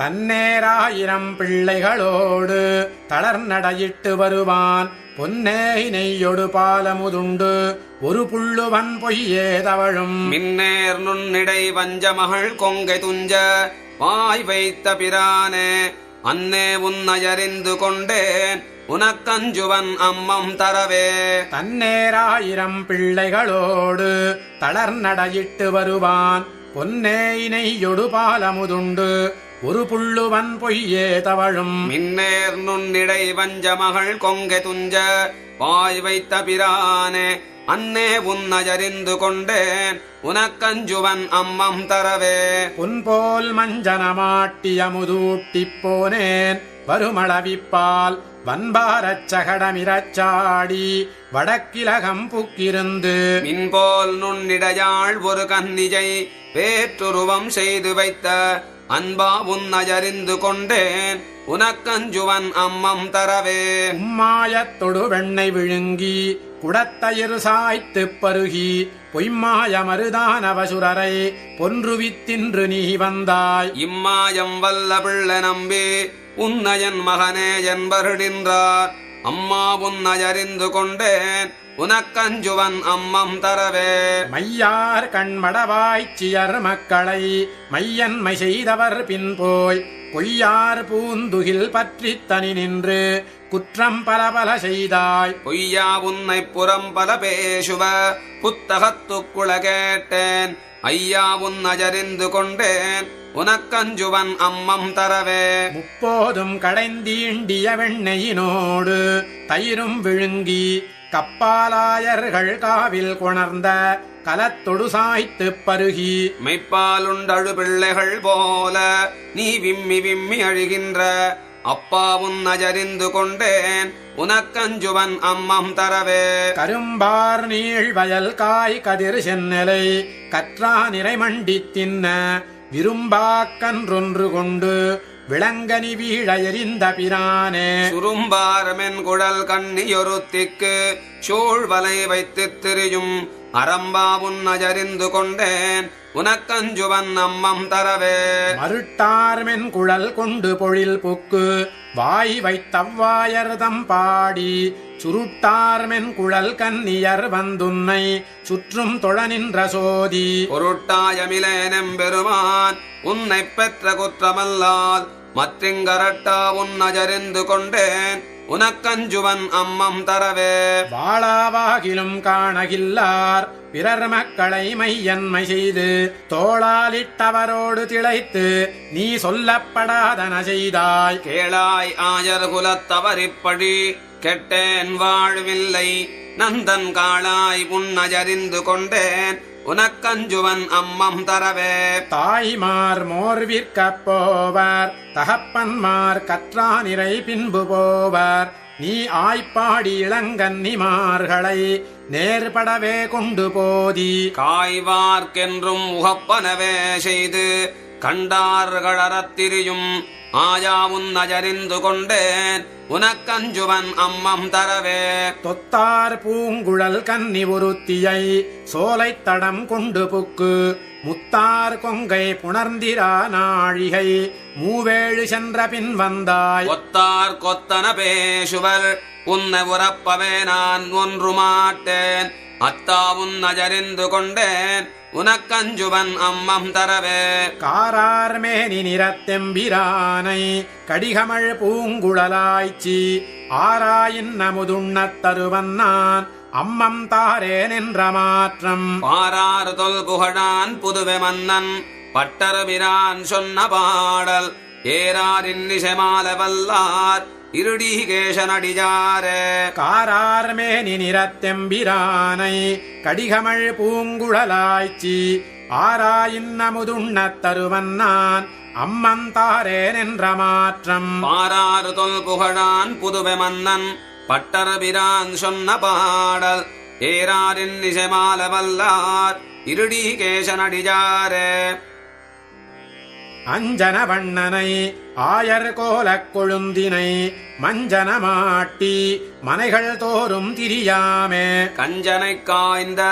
தன்னேராயிரம் பிள்ளைகளோடு தளர்நடையிட்டு வருவான் பொன்னேய் நெய்யொடு பாலமுதுண்டு ஒரு புள்ளுவன் பொய்யே தவழும் மின்னேர் நுண்ணிடை வஞ்சமகள் கொங்கை துஞ்ச வாய் வைத்த பிரானே அன்னே உன்னையறிந்து கொண்டேன் உனக்கஞ்சுவன் அம்மம் தரவே தன்னேராயிரம் பிள்ளைகளோடு தளர்நடையிட்டு வருவான் பொன்னேய் நெய்யொடு பாலமுதுண்டு ஒரு புள்ளுவன் பொய்யே தவழும் மின்னேர் நுண்ணிடை வஞ்சமகள் கொங்கை துஞ்ச வாய் வைத்த பிரானே அன்னே உன்னையறிந்து கொண்டேன் உனக்கஞ்சுவன் அம்மம் தரவே புன்போல் மஞ்சனமாட்டிய முதூட்டிப் போனேன் வருமளவிப்பால் வன்பாரச் சகடமிரச்சாடி வடக்கிலகம் புக்கிருந்து மின்போல் நுண்ணிடையாள் ஒரு கன்னிஜை வேற்றுருவம் செய்து வைத்த அன்பா உன்னையறிந்து கொண்டேன் உனக்கஞ்சுவன் அம்மம் தரவே உம்மாயத்தொடு வெண்ணெய் விழுங்கி குடத்தயிர் சாய்த்துப் பருகி பொய்மாய மருதானவசுரரை பொன்றுவித்தின்று நீ வந்தாய் இம்மாயம் வல்ல பிள்ளை நம்பி உன்னையன் மகனே என்பருடின்றார் அம்மா உன்னையறிந்து கொண்டேன் உனக்கஞ்சுவன் அம்மம் தரவே மையார் கண்மடவாய்ச்சியர் மக்களை மையன்மை செய்தவர் பின்போய் பொய்யார் பூந்துகில் பற்றி தனி நின்று குற்றம் பல பல செய்தாய் பொய்யா உன்னை புறம் பல பேசுவ புத்தகத்துக்குள கேட்டேன் ஐயா உன்னையறிந்து கொண்டேன் உனக்கஞ்சுவன் அம்மம் தரவே முப்போதும் கடைந்தீண்டிய வெண்ணெயினோடு தயிரும் விழுங்கி கப்பாலாயர்கள் காவில் கொணர்ந்த கலத்தொடு சாய்த்துப் பருகி மெய்ப்பாலுண்டழு பிள்ளைகள் போல நீ விம்மி விம்மி அழுகின்ற அப்பா உன்னையறிந்து கொண்டேன் உனக்கஞ்சுவன் அம்மம் தரவே கரும்பார் நீள் வயல் காய் கதிர் சென்னலை கற்றா நிறை மண்டி தின்ன விரும்பாக்கன்றொன்று கொண்டு விளங்கனி வீழ எறிந்த பிரானே சுரும்பாரமென் குழல் கண்ணியொருத்திக்கு சூழ்வலை வைத்து திரியும் அரம்பா உன்னையறிந்து கொண்டேன் உனக்கஞ்சுவன் அம்மம் தரவே மருட்டார்மென் குழல் கொண்டு பொழில் புக்கு வாய் வைத்தவ்வாயர்தம் பாடி சுருட்டார்மென் குழல் கன்னியர் வந்துன்னை சுற்றும் தொழ நின்ற சோதி பொருட்டாயமிலேனெம்பெருமான் உன்னை பெற்ற குற்றமல்லால் மற்றிங்கரட்டா உன்னையறிந்து கொண்டேன் உனக்கஞ்சுவன் அம்மம் தரவே வாளாவாகிலும் காணகில்லார் பிறர் மக்களை மையன்மை செய்து தோளாலிட்டவரோடு திளைத்து நீ சொல்லப்படாதன செய்தாய் கேளாய் ஆயர் குலத்தவரிப்படி கெட்டேன் வாழ்வில்லை நந்தன் காளாய் உன்னையறிந்து கொண்டேன் உனக்கஞ்சுவன் அம்மம் தரவே தாய்மார் மோர்விற்கப் போவர் தகப்பன்மார் கற்றா நிறை பின்பு போவர் நீ ஆய்ப்பாடி இளங்கன்னிமார்களை நேர்படவே கொண்டு போதி காய்வார்க்கென்றும் உகப்பனவே செய்து கண்டார்களறத்திரியும் ஆயா உன்னையறிந்து கொண்டேன் உனக்கஞ்சுவன் அம்மம் தரவே தொத்தார் பூங்குழல் கன்னி ஒருத்தியை சோலைத் தடம் கொண்டு புக்கு முத்தார் கொங்கை புணர்ந்திரா நாழிகை மூவேழு சென்ற பின் வந்தாய் ஒத்தார் கொத்தன பேசுவர் உன்னை உறப்பவே நான் ஒன்று மாட்டேன் அத்தா உன்னையறிந்து கொண்டேன் உனக்கஞ்சுவன் அம்மம் தரவே காரார்மேனி நிறத்தெம்பிரானை கடிகமழ் பூங்குழலாய்ச்சி ஆராயின் நமுதுண்ணத் தருவன் நான் அம்மம் தாரேன் என்ற மாற்றம் பாராறு தொல் புகழான் புதுவை மன்னன் பட்டரபிரான் சொன்ன பாடல் ஏராரின் நிசைமால வல்லார் இருடிகேசனடியாரே காரார்மேனி நிறத்தெம்பிரானை கடிகமழ் பூங்குழலாய்ச்சி ஆராயின் நமுதுண்ணத் தருவன் நான் அம்மம் தாரேன் என்ற மாற்றம் பாராறு தொல் புகழான் புதுவை மன்னன் பட்டரபிரான் சொன்ன பாடல் ஏராரின் நிசைமால வல்லார் இருடிகேசனடியாரே அஞ்சன வண்ணனை ஆயர் கோலக் கொழுந்தினை மஞ்சன மாட்டி மனைகள் தோறும் திரியாமே கஞ்சனை காய்ந்த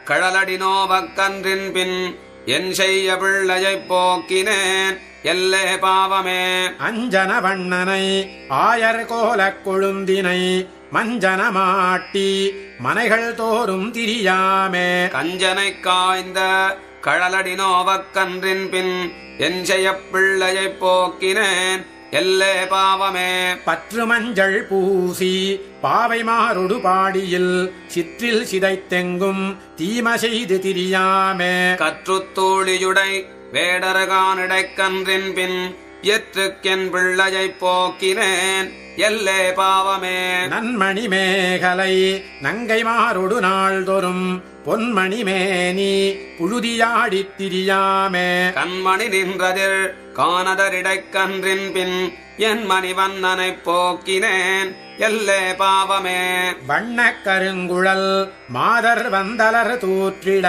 கழலடி நோவக்கன்றின் பின் என் செய்ய பிள்ளையைப் போக்கினேன் எல்லே பாவமே. அஞ்சன வண்ணனை ஆயர் கோலக் கொழுந்தினை மஞ்சன மாட்டி மனைகள் தோறும் திரியாமே. கஞ்சனை காய்ந்த கழலடி நோவக்கன்றின் பின் என் செய்ய பிள்ளையைப் போக்கினேன் எல்லே பாவமே. பற்று மஞ்சள் பூசி பாவை மாறுடு பாடியில் சிற்றில் சிதைத்தெங்கும் தீம செய்து திரியாமே. கற்றுத்தூளியுடை வேடரகானிடைக்கன்றின் பின் எற்றுக்கென் பிள்ளையைப் போக்கினேன் எல்லே பாவமே. நன்மணி மேகலை நங்கை மாறுடு நாள்தோறும் பொன்மணி மேனி புழுதியாடித் திரியாமே. கண்மணி நின்றதில் காணதரிடைக்கன்றின் பின் என் மணிவண்ணனைப் போக்கினேன் எல்லே பாவமே. வண்ணக் கருங்குழல் மாதர் வந்தலர் தூற்றிட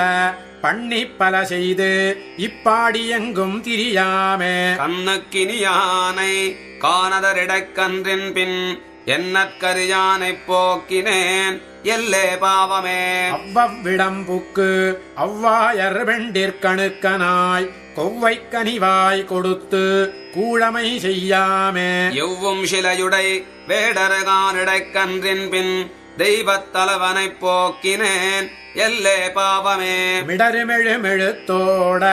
பண்ணி பல செய்து இப்பாடி எங்கும் திரியாமே. கண்ணுக்கினியானை காணதரிடைக்கன்றின் பின் என்னற்கரியானைப் போக்கினேன் எல்லே பாவமே. அவ்வவ்விடம்புக்கு அவ்வாயர் வெண்டிற்கணுக்கனாய் கொவ்வை கனிவாய் கொடுத்து கூழமை செய்யாமே. எவ்வும் சிலையுடை வேடரகானிடைக்கன்றின் பின் தெய்வத்தலைவனைப் போக்கினேன் எல்லே பாவமே. மிடருமெழுமெழுத்தோட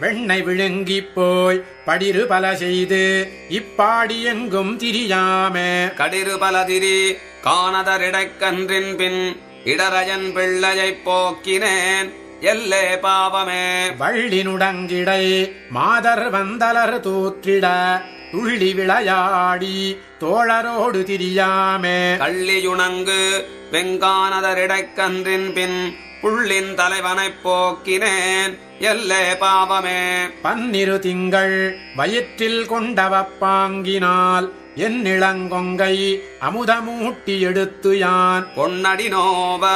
வெண்ணை விழுங்கிப் போய் படிரு பல செய்து இப்பாடி எங்கும் திரியாமே. கடிரு பலதிரி காணதரிடைக்கன்றின் பின் இடரயன் பிள்ளையைப் போக்கினேன் எல்லே பாவமே. வள்ளினுடங்கிடை மாதர் வந்தலர் தூற்றிட துள்ளி விளையாடி தோழரோடு திரியாமே. கள்ளியுணங்கு வெங்கானதரிடைக்கன்றின் பின் புள்ளின் தலைவனைப் போக்கினேன் எல்லே பாவமே. பன்னிரு திங்கள் வயிற்றில் கொண்டவப்பாங்கினால் என் இளங்கொங்கை அமுதமூட்டி எடுத்து யான் பொன்னடி நோவ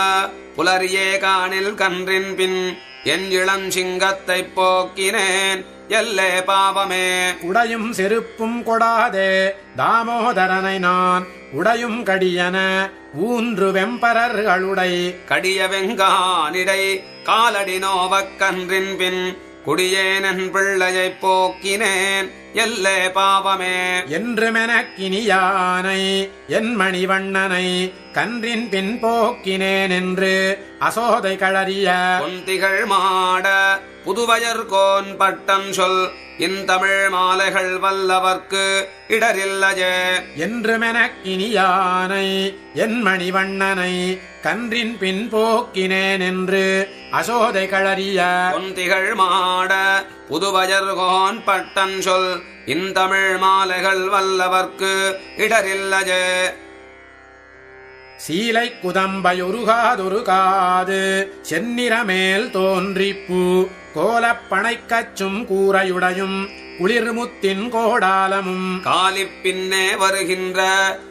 புலரியே காணில் கன்றின் பின் என் இளஞ்சிங்கத்தைப் போக்கினேன் எல்லே பாவமே. உடையும் செருப்பும் கொடாதே தாமோதரனை நான் உடையும் கடியன ஊன்று வெம்பரர்களுடை கடிய வெங்கானிடை காலடி நோவக்கன்றின் பின் குடியேனன் பிள்ளையைப் போக்கினேன் எல்லே பாவமே. என்றுமெனக்கினியானை என் மணிவண்ணனை கன்றின் பின் போக்கினேன் என்று அசோதை களறிய பொந்திகள் மாட புதுவயர்கோன் பட்டம் சொல் இந்தமிழ் மாலைகள் வல்லவர்க்கு இடரில்லையே. என்றுமெனக்கினியானை என் மணிவண்ணனை கன்றின் பின் போக்கினேன் என்று அசோதை களறிய பொந்திகள் மாட புதுவயர்கோன் பட்டம் சொல் இந்தமிழ் மாலைகள் வல்லவர்க்கு இடரில்லையே. சீலை குதம்பையொருகாதொரு காது செந்நிறமேல் தோன்றிப்பூ கோலப்பனைக்கச்சும் கூரையுடையும் குளிர்முத்தின் கோடாலமும் காலிப் பின்னே வருகின்ற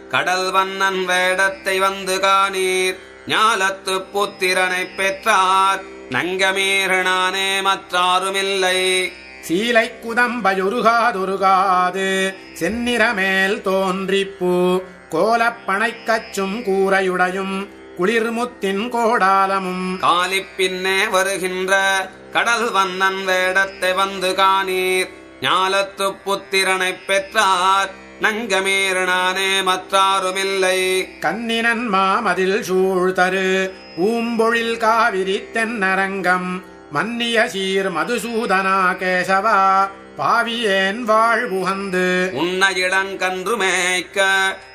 கடல் வண்ணன் வேடத்தை வந்து காணீர் ஞாலத்து புத்திரனைப் பெற்றார் நங்கமீறனானே மற்றாருமில்லை. சீலை குதம்பையொருகாதொரு காது செந்நிறமேல் தோன்றிப்பூ கோலப்பனைக்கச்சும் கூரையுடையும் குளிர்முத்தின் கோடாலமும் காலிப் பின்னே வருகின்ற கடல் வண்ணன் வேடத்தை வந்து காணீர் ஞாலத்து புத்திரனைப் பெற்றார் நங்கமீறனானே மற்றாருமில்லை. கண்ணினன் மாமதில் சூழ்தரு பூம்பொழில் காவிரி தென்னரங்கம் மன்னிய சீர் மதுசூதனா கேசவா பாவியேன் வாழ்வுகந்து உன்ன இளங்கன்று மேய்க்க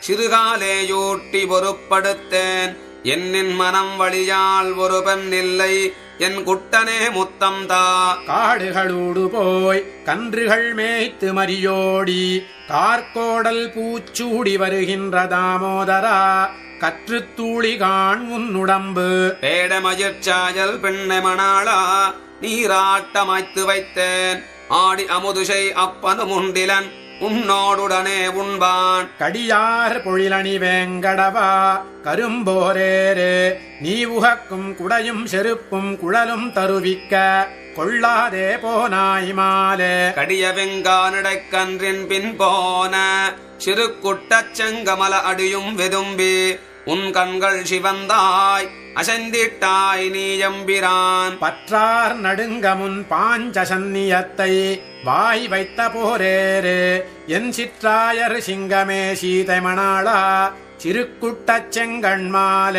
சிறுகாலேயூட்டி பொறுப்படுத்தேன் என்னின் மனம் வழியால் ஒரு பெண் இல்லை என் குட்டனே முத்தம் தா. காடுகளூடு போய் கன்றுகள் மேய்த்து மரியோடி கார்கோடல் பூச்சூடி வருகின்ற தாமோதரா கற்றுத்தூளிகான் உன்னுடம்பு பேடமயிர்ச்சாயல் பெண்ணை மணாளா நீராட்டமைத்து வைத்தேன் ஆடி அமுதுசை அப்பனு முண்டிலன் உன்னோடுடனே உண்பான். கடியார் பொழிலணி வேங்கடவா கரும்போரேரே நீ உகக்கும் குடையும் செருப்பும் குழலும் தருவிக்க கொள்ளாதே போனாய் மாலே. கடிய வெங்கானிடைக்கன்றின் பின் போன சிறு குட்டச் செங்கமல அடியும் வெதும்பி உன் கண்கள் சிவந்தாய் அசந்திட்டாய் நீ எம்பிரான். பற்றார் நடுங்கமுன் பாஞ்ச சந்நியத்தை வாய் வைத்த போரேறு என் சிற்றாயர் சிங்கமே சீதை மணாளா சிறுக்குட்டச் செங்கண்மால.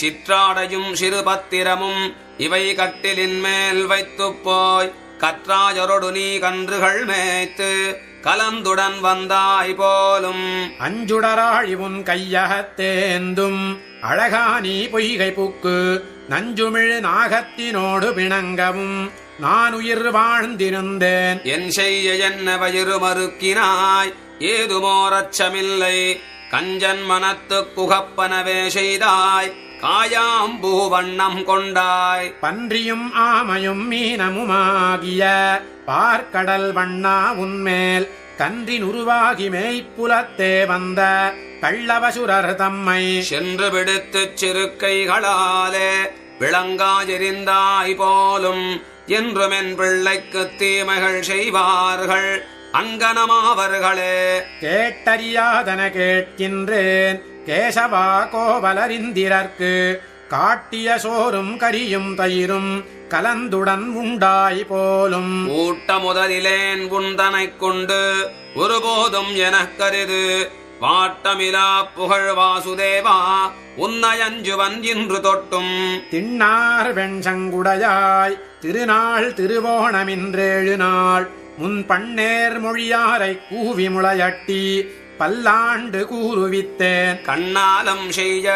சிற்றாடையும் சிறுபத்திரமும் இவை கட்டிலின் மேல் வைத்துப் போய் கற்றாயரொடு நீ கன்றுகள் மேய்த்து கலந்துடன் வந்தாய் போலும். அஞ்சுடராழிவுன் கையகத்தேந்தும் அழகானி பொய்கை புக்கு நஞ்சுமிழ் நாகத்தினோடு பிணங்கவும் நான் உயிர் வாழ்ந்திருந்தேன். என் செய்ய என்ன வயிறு மறுக்கினாய் ஏதுமோரச்சமில்லை கஞ்சன் மனத்துக் குகப்பனவே செய்தாய் காயாம்பூ வண்ணம் கொண்டாய். பன்றியும் ஆமையும் மீனமுமாகிய பார்க்கடல் வண்ணா உன்மேல் கன்றின் உருவாகி மேய்ப்புலத்தே வந்த கள்ளவசுரர் தம்மை சென்று விடுத்துச் சிறுக்கைகளாலே விளங்காயெறிந்தாய் போலும். என்றுமென் பிள்ளைக்குத் தீமைகள் செய்வார்கள் அங்கனமாவர்களே. கேட்டறியாதன கேட்கின்றேன் கேசவா கோவலரிந்திரர்க்கு காட்டிய சோறும் கரியும் தயிரும் கலந்துடன் உண்டாய் போலும். ஊட்ட முதலிலேன் உந்தனைக் கொண்டு ஒருபோதும் எனக்கருது வாட்டமிலா புகழ் வாசுதேவா உன்னயஞ்சுவன் இன்று தொட்டும். திண்ணார் வெண்சங்குடையாய் திருநாள் திருவோணமின்றேழு நாள் முன் பன்னேர் மொழியாரை கூவி முளையட்டி பல்லாண்டு கூறுவித்தேன். கண்ணாலம் செய்ய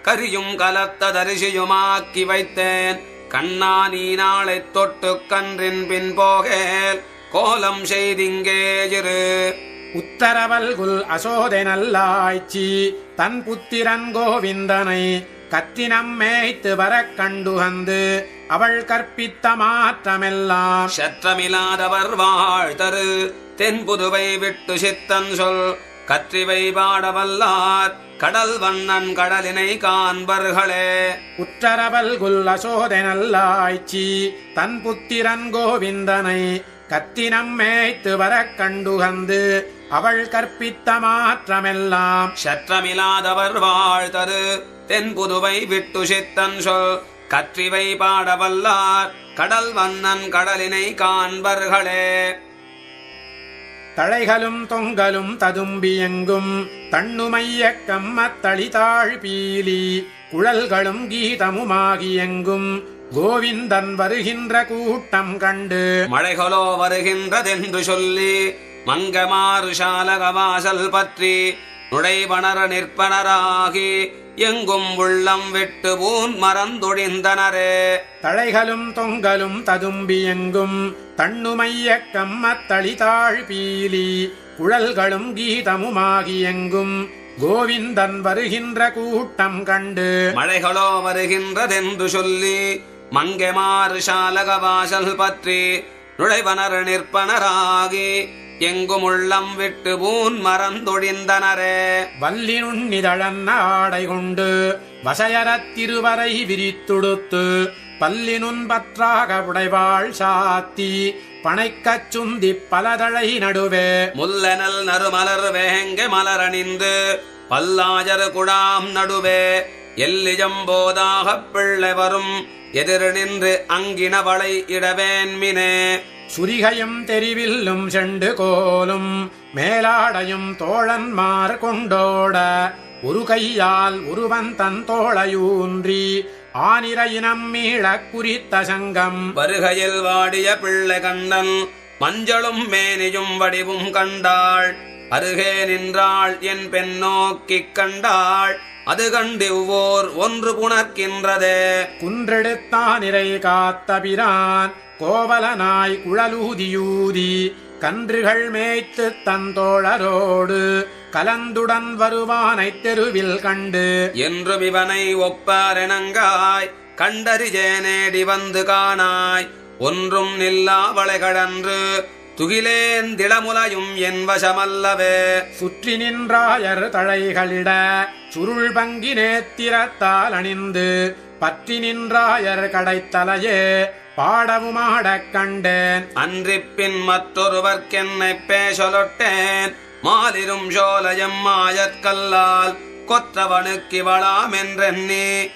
கரியும் கலத்த தரிசியுமாக்கி வைத்தேன். கண்ணா நீ நாளை தொட்டு கன்றின் பின் போகேல் கோலம் செய்திங்கே இரு. உத்தரவல்குல் அசோதை நல்லாய்ச்சி தன் புத்திரன் கோவிந்தனை கத்தினம் மேய்த்து வரக் கண்டுகந்து அவள் கற்பித்த மாற்றமெல்லாம் சற்றமில்லாதவர் வாழ்தரு தென்புதுவை விட்டு சித்தன் சொல் கற்றிவை பாடவல்லார் கடல் வண்ணன் கடலினை காண்பர்களே. உற்றரவல்குல் அசோதை நல்லாய்ச்சி தன் புத்திரன் கோவிந்தனை கத்தினம் மேய்த்து வரக் கண்டுகந்து அவள் கற்பித்த மாற்றமெல்லாம் சற்றமில்லாதவர் வாழ்தரு தென்புதுவை விட்டு சித்தன் சொல் கற்றிவை பாடவல்லார் கடல் வண்ணன் கடலினை காண்பர்களே. தழைகளும் தொங்கலும் ததும்பியெங்கும் தண்ணுமைய கம்மத்தளிதாழ் பீலி குழல்களும் கீதமுமாகியெங்கும் கோவிந்தன் வருகின்ற கூட்டம் கண்டு மழைகளோ வருகின்றதென்று சொல்லி மங்கமாறு சாலகவாசல் பற்றி நுழைவனர் நிற்பனராகி எங்கும் உள்ளம் விட்டு ஊன் மறந்தொழிந்தனரே. தழைகளும் தொங்கலும் ததும்பியெங்கும் தண்ணுமைய கம்மத்தளிதாழ் பீலி குழல்களும் கீதமுமாகியெங்கும் கோவிந்தன் வருகின்ற கூட்டம் கண்டு மழைகளோ வருகின்றதென்று சொல்லி மங்கமாறு சாலகவாசல் பற்றி நுழைவனர் நிற்பனராகி எங்கும் உள்ளம் விட்டு ஊன் மறந்தொழிந்தனரே. வல்லினுண்ணிதழன் ஆடை கொண்டு வசையரத் திருவரை விரித்துடுத்து பல்லினுன் பற்றாக உடைவாள் சாத்தி பனைக்கச் சுந்தி பலதழை நடுவே முல்லனல் நறுமலர் வேங்க மலரணிந்து பல்லாஜர் குடாம் நடுவே எல்லிஜம்போதாகப் பிள்ளை வரும் எதிர் நின்று அங்கினவளை இடவேன்மினே. சுரிகையும் தெரிவில்லும் செண்டு கோலும் மேலாடையும் தோழன்மார் கொண்டோட ஒரு கையால் ஒருவன் தன் தோளையூன்றி ஆனிரையினம் மீளக் குறித்த சங்கம் வருகையில் வாடிய பிள்ளை கண்டன் மஞ்சளும் மேனியும் வடிவும் கண்டாள். அருகே நின்றாள் என் பெண் நோக்கிக் கண்டாள் அது கண்டிவ்வோர் ஒன்று புணர்க்கின்றதே. குன்றெடுத்தானிரை காத்த பிரான் கோவலனாய் குழலூதியூதி கன்றுகள் மேய்த்து தந்தோழரோடு கலந்துடன் வருவானைத் தெருவில் கண்டு என்றும் இவனை ஒப்பாரெனங்காய் கண்டறிஜேனேடி வந்து காணாய் ஒன்றும் நில்லாவளை கடன்று துகிலேந்திளமுலையும் என் வசமல்லவே. சுற்றி நின்றாயர் தழைகளிட சுருள் பங்கி நேத்திரத்தால் அணிந்து பற்றி நின்றாயர் கடைத்தலையே பாடவுமாடக் கண்டேன். அன்றிப்பின் மற்றொருவர்க்கென்னை பேசலொட்டேன் மாலிரும் சோலையம் மாயற்கல்லால் கொற்றவனுக்கிவளாம் என்றெண்ணி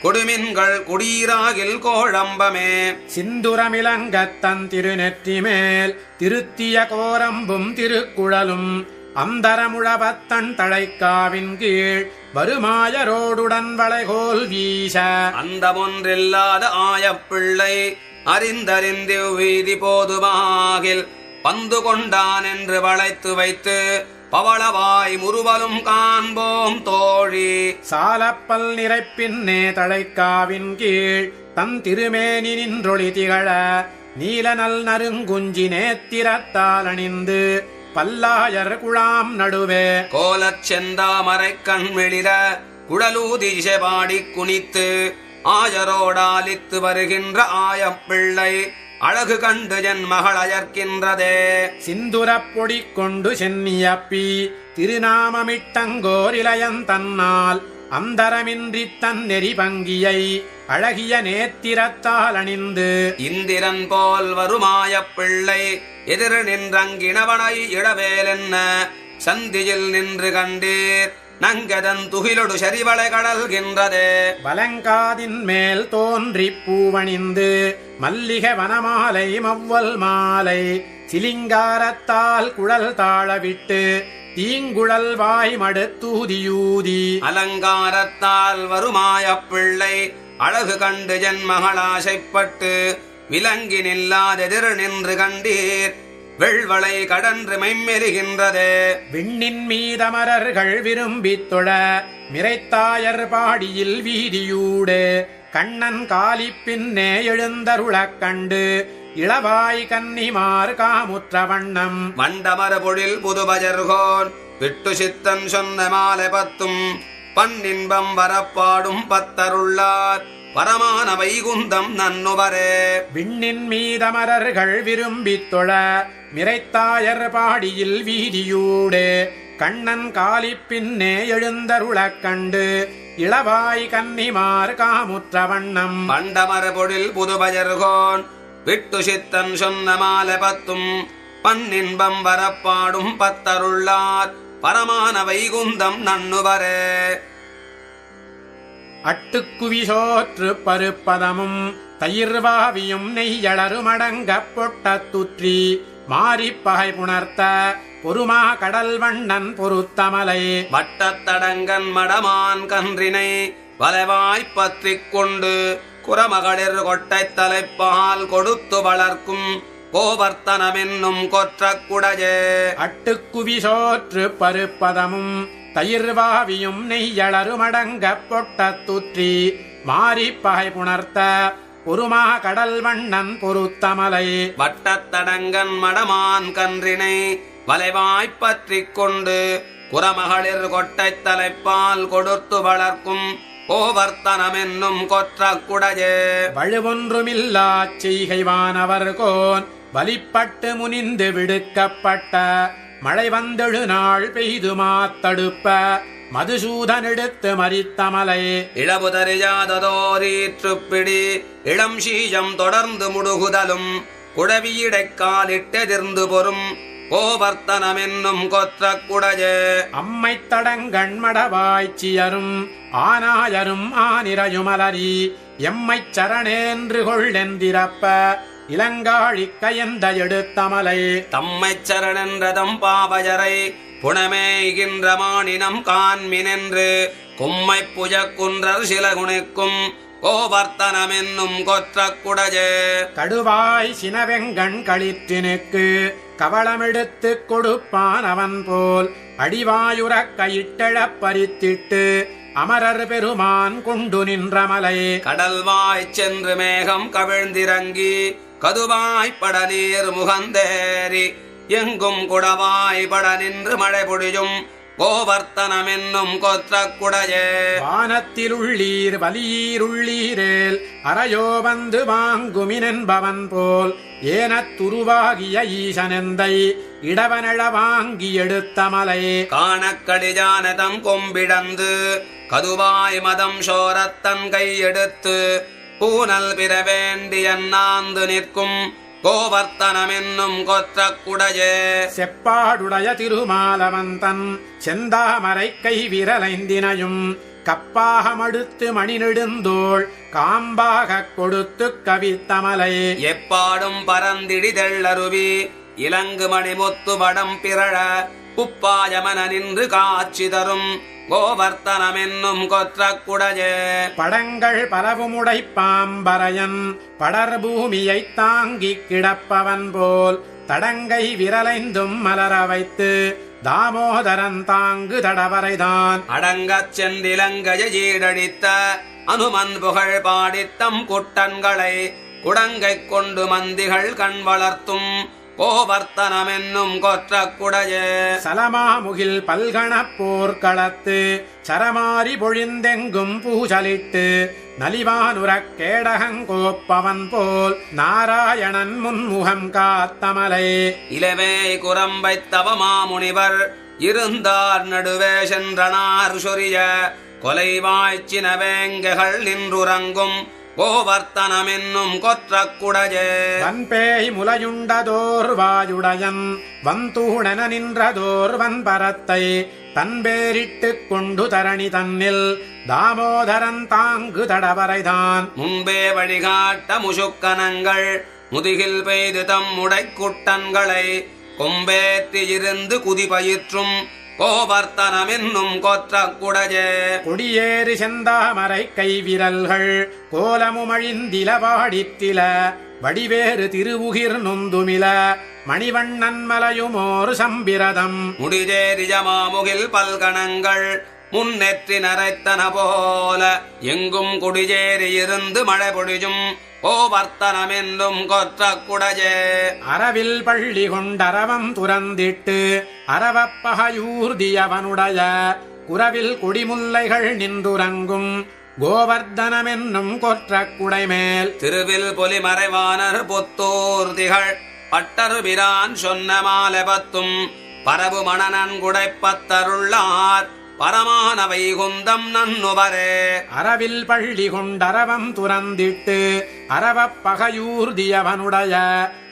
கொடுமின்கள் குடீராகில் கோழம்பமே சிந்துரமிலங்கத்தன் திருநெற்றி மேல் திருத்திய கோரம்பும் திருக்குழலும் அந்தரமுழவத்தன் தழைக்காவின் கீழ் வருமாயரோடுடன் வளைகோல் வீச அந்தமொன்றில்லாத ஆயப்பிள்ளை அறிந்தறிந்து வீதி போதுமாகில் பந்து கொண்டான் என்று வளைத்து வைத்து பவளவாய் முறுவலும் காண்போம் தோழி சாலப்பல் நிறைப்பின்னே தழைக்காவின் கீழ் தன் திருமேனி நின்றொளி திகழ நீலநல் நறுங்குஞ்சி நேத்திரத்தால் அணிந்து பல்லாயர் குழாம் நடுவே கோலச் செந்தாமரை கண்மிளிர குழலூதி இசைபாடி குனித்து ஆயரோடாலித்து வருகின்ற ஆயப்பிள்ளை அழகு கண்டு என் மகளயர்க்கின்றதே சிந்துரப் பொடி கொண்டு சென்னியப்பி திருநாமமிட்டங்கோர் இளையன் தன்னால் அந்தரமின்றி தன் நெறி பங்கியை அழகிய நேத்திரத்தால் அணிந்து இந்திரன் போல் வருமாயப்பிள்ளை எதிர் நின்றங்கிணவனை இளவேலென்ன சந்தியில் நின்று கண்டீர் நங்கதன் துகிலொடு சரிவளை கடல்கின்றதே வலங்காதின் மேல் தோன்றி பூவணிந்து மல்லிகை வனமாலை மவ்வல் மாலை சிலிங்காரத்தால் குழல் தாழவிட்டு தீங்குழல் வாய் மடுத்தூதியூதி அலங்காரத்தால் வருமாயப்பிள்ளை அழகு கண்டு என் மகளாசைப்பட்டு விலங்கி நில்லாதெதிர் நின்று கண்டீர் வெள்வளை கடன்று மெம்மெருகின்றதே விண்ணின் மீதமரர்கள் விரும்பித் தொழ மிரைத்தாயர் பாடியில் வீதியூடு கண்ணன் காலி பின்னே எழுந்தருளக் கண்டு இளவாய் கன்னிமார் காமுற்ற வண்ணம் வண்டமர பொழில் புதுபஜர்கோன் விட்டு சித்தன் சொன்ன மாலை பத்தும் பன்னின்பம் வரப்பாடும் பத்தருள்ளார் பரமான வைகுந்தம் நன்னுவரே விண்ணின் மீதமரர்கள் விரும்பித் தொழ மிரைத்தாயர் பாடியில் வீதியூடு கண்ணன் காலி பின்னே எழுந்தருளக் கண்டு இளவாய் கன்னிமார் காமுற்ற வண்ணம் வண்டமர பொழில் புதுபஜர்கோன் விட்டு சித்தன் சொன்ன மாலை பத்தும் பன்னின்பம் வரப்பாடும் பத்தருள்ளார் பரமான வைகுந்தம் நன்னுவரே அட்டுக்குவிசோற்று பருப்பதமும் தயிர்வாவியும் நெய்யளருமடங்கப் பொட்டத்துற்றி மாறிப்பகை புணர்த்த பொறுமா கடல் வண்ணன் பொருத்தமலை வட்டத்தடங்கன் மடமான் கன்றினை வலைவாய்ப் பற்றிக் கொண்டு குரமகளிர் கொட்டைத் தலைப்பால் கொடுத்து வளர்க்கும் கோவர்த்தனமென்னும் கொற்றக் குடையே அட்டுக்குவிசோற்று பருப்பதமும் தயிர்வாவியும் நெய்யளருமடங்கப் பொட்டத்துற்றி மாறிப்பகை புணர்த்த பொறுமா கடல் வண்ணன் பொருத்தமலை வட்டத்தடங்கன் மடமான் கன்றினை வலைவாய்ப் பற்றிக் கொண்டு குரமகளிர் கொட்டைத் தலைப்பால் கொடுத்து வளர்க்கும் கோவர்த்தனமென்னும் கொற்றக் குடையே வழுவொன்றுமில்லாச் செய்கைவானவர்கோன் வலிப்பட்டு முனிந்து விடுக்கப்பட்ட மழை வந்தெழு நாள் பெய்துமாத்தடுப்ப மதுசூதனெடுத்து மரித்தமலை இளபுதறியாததோரீற்றுப்பிடி இளம் சீயம் தொடர்ந்து முடுகுதலும் குடவியிடைக்காலிட்டெதிர்ந்து பொறும் கோவர்த்தனமென்னும் கொற்றக் குடையே அம்மைத் தடங்கண்மடவாய்ச்சியரும் ஆனாயரும் ஆனிரையுமலரி எம்மைச் சரணேன்று கொள்ளெந்திரப்ப இளங்காழிக்கயந்த எடுத்தமலை தம்மைச் சரணென்றதம் பாவஜரை புனமேகின்ற மானினம் காண்மினென்று கும்மைப் புஜக்குன்றர் சில குணிக்கும் கோவர்த்தனமென்னும் கொற்றக் குடையே கடுவாய் சினவெங்கண் களிற்றினுக்கு கவளமெடுத்துக் கொடுப்பான் அவன் போல் அடிவாயுறக் கயிட்டெழப் பறித்திட்டு அமரர் பெருமான் கொண்டு நின்றமலை கடல்வாய்ச் சென்று மேகம் கவிழ்ந்திறங்கி கதுவாய்ப்பட நீர் முகந்தேறி எங்கும் குடவாய்பட நின்று மழை பொழியும் கோவர்த்தனமென்னும் கொற்றக் குடையே வானத்திலுள்ளீர் வலியீருள்ளீரேல் அறையோ வந்து வாங்குமினென்பவன் போல் ஏனத்துருவாகிய ஈசனெந்தை இடவனெழ வாங்கி எடுத்தமலை காணக்கடிஜானதம் கொம்பிடந்து கதுவாய் மதம் சோரத்தன் கையெடுத்து பூனல் பிறவேண்டி அண்ணாந்து நிற்கும் கோவர்த்தனமென்னும் கொற்றக் குடையே செப்பாடுடைய திருமாலவந்தன் செந்தாமரை கை விரலைந்தினையும் கப்பாக மடுத்து மணி நெடுந்தோள் காம்பாக கொடுத்து கவித்தமலை எப்பாடும் பரந்திடிதெள்ளருவி இலங்கு மணிமுத்து வடம் பிறழ உப்பாயமன நின்று காட்சி தரும் கோவர்த்தனமென்னும் கொற்ற குடையே படங்கள் பலவுமுடை பாம்பரையன் படர்பூமியைத் தாங்கிக் கிடப்பவன் போல் தடங்கை விரலைந்தும் மலர வைத்து தாமோதரன் தாங்கு தடவரைதான் அடங்கச் சென்றிலங்கையை ஈடடித்த அனுமன் புகழ் பாடித்தம் குட்டன்களை குடங்கை கொண்டு மந்திகள் கண் வளர்த்தும் கோவர்த்தனமென்னும் கொற்ற குடையே சலமாமுகில் பல்கணப் போர்க்களத்து சரமாரி பொழிந்தெங்கும் பூசலிட்டு நலிவானுரக் கேடகங்கோப்பவன் போல் நாராயணன் முன்முகம் காத்தமலை இலவே குரம்பைத்தவ முனிவர் இருந்தார் நடுவே சென்றனார் சொரிய கொலைவாய்ச்சின வேங்கைகள் நின்றுறங்கும் கோவர்த்தனமென்னும் கொற்ற குடையே வன்பேய் முலையுண்டதோர் வாயுடையன் வந்தூணென நின்றதோர் வன்பரத்தை தன்பேரிட்டுக் கொண்டு தரணி தன்னில் தாமோதரன் தாங்கு தடவரைதான் முன்பே வழிகாட்ட முசுக்கனங்கள் முதுகில் பெய்து தம் உடைக்குட்டன்களை கொம்பேற்றி இருந்து குதிபயிற்றும் கோவர்த்தனமென்னும் கொற்ற குடையே கொடியேறு செந்தாமரை கைவிரல்கள் கோலமுமழிந்திலவாடித்தில வடிவேறு திருவுகிர் நொந்துமில மணிவண்ணன் மலையுமோர் சம்பிரதம் முடிஜேரிஜமாமுகில் பல்கணங்கள் முன்னெற்றி நரைத்தன போல எங்கும் குடிஜேறி இருந்து மழை பொழியும் கோவர்த்தனமென்னும் கொற்ற குடையே அறவில் பள்ளி கொண்டரவம் துறந்திட்டு அறவப்பகையூர்தியவனுடைய குரவில் கொடிமுல்லைகள் நின்றுறங்கும் கோவர்த்தனமென்னும் கொற்ற குடைமேல் திருவில் பொலிமறைவானர் புத்தூர்திகள் பட்டருபிரான் சொன்ன மாலை பத்தும் பரவு மணனன் குடைப்பத்தருள்ளார் பரமான வைகுந்தம் நன்னுவரே அறவில் பள்ளி கொண்டரவம் துறந்திட்டு அறவப்பகையூர்தியவனுடைய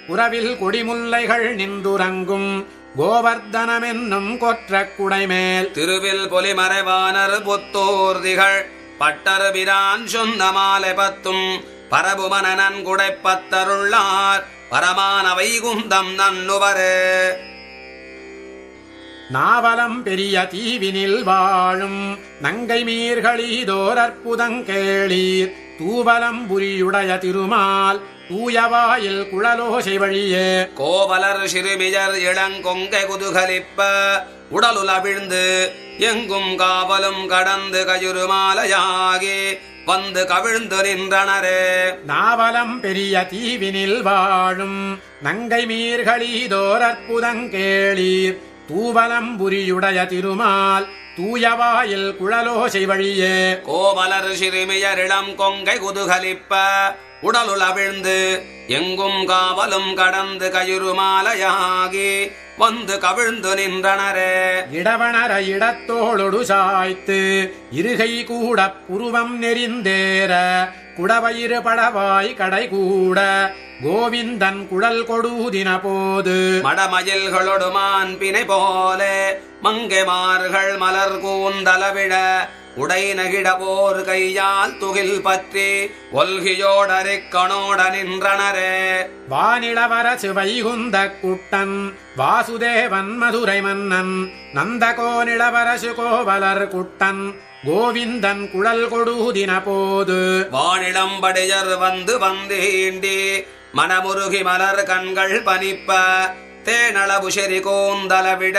குரவில் கொடிமுல்லைகள் நின்றுறங்கும் கோவர்த்தனமென்னும் கொற்ற குடைமேல் திருவில் பொலிமறைவானர் புத்தூர்திகள் பட்டருபிரான் சொன்ன மாலை பத்தும் பரவு மணனன் குடைப்பத்தருள்ளார் பரமான வைகுந்தம் நன்னுவரே நாவலம் பெரிய தீவினில் வாழும் நங்கை மீர்களீதோர் அற்புதங்கேளீர் தூவலம் புரியுடைய திருமால் தூயவாயில் குழலோசை வழியே கோவலர் சிறுமியர் இளங்கொங்கை குதுகலிப்ப உடலுலவிழ்ந்து எங்கும் காவலும் கடந்து கயுருமாலையாகி வந்து கவிழ்ந்து நின்றனரே நாவலம் பெரிய தீவினில் வாழும் நங்கை மீர்களீதோர் அற்புதங்கேளீர் தூவலம் புரியுடைய திருமால் தூயவாயில் குழலோசை வழியே கோவலர் சிறுமியர் இளங்கொங்கை குதுகலிப்ப உடலுலவிழ்ந்து எங்கும் காவலும் கடந்து கயுருமாலையாகி வந்து கவிழ்ந்து நின்றனரே இடவனர இடத்தோளொடு சாய்த்து இருகை கூட புருவம் நெறிந்தேற குடவயிறு படவாய் கடை கூட கோவிந்தன் குழல் கொடுதின போது மடமயில்களொடு மான்பினை போல மங்கைமார்கள் மலர் கூந்தளவிட உடை நகிட போர் கையால் துகில் பற்றி ஒல்கியோடரிக் கணோட நின்றனரே வானிளவரசு வைகுந்த குட்டன் வாசுதேவன் மதுரை மன்னன் நந்தகோனிளவரசு கோவலர் குட்டன் கோவிந்தன் குழல் கொடுதின போது வானிளம்படியர் வந்து வந்தீண்டி மனமுருகி மலர் கண்கள் பனிப்ப தேனளவு செறி கூந்தளவிட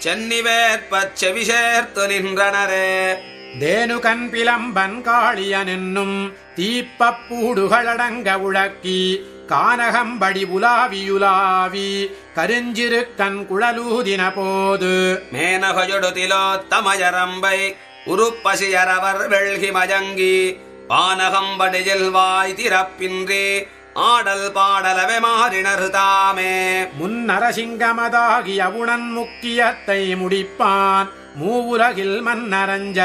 சென்னி வேற்பச் செவி சேர்த்து நின்றனரே தேனுகன் பிளம்பன் காளியன் என்னும் தீப்பப்பூடுகளடங்க உழக்கி கானகம்படி உலாவியுலாவி கருஞ்சிருக்கன் குழலூதின போது மேனகையொடு திலோத்தமயரம்பை உருப்பசியரவர் வெள்கி மயங்கி பானகம்படியில் வாய் திறப்பின்றி ஆடல் பாடலவே மாறினர் தாமே முன்னரசிங்கமதாகி அவுணன் முக்கியத்தை முடிப்பான் மூவுலகில் மன்னரஞ்ச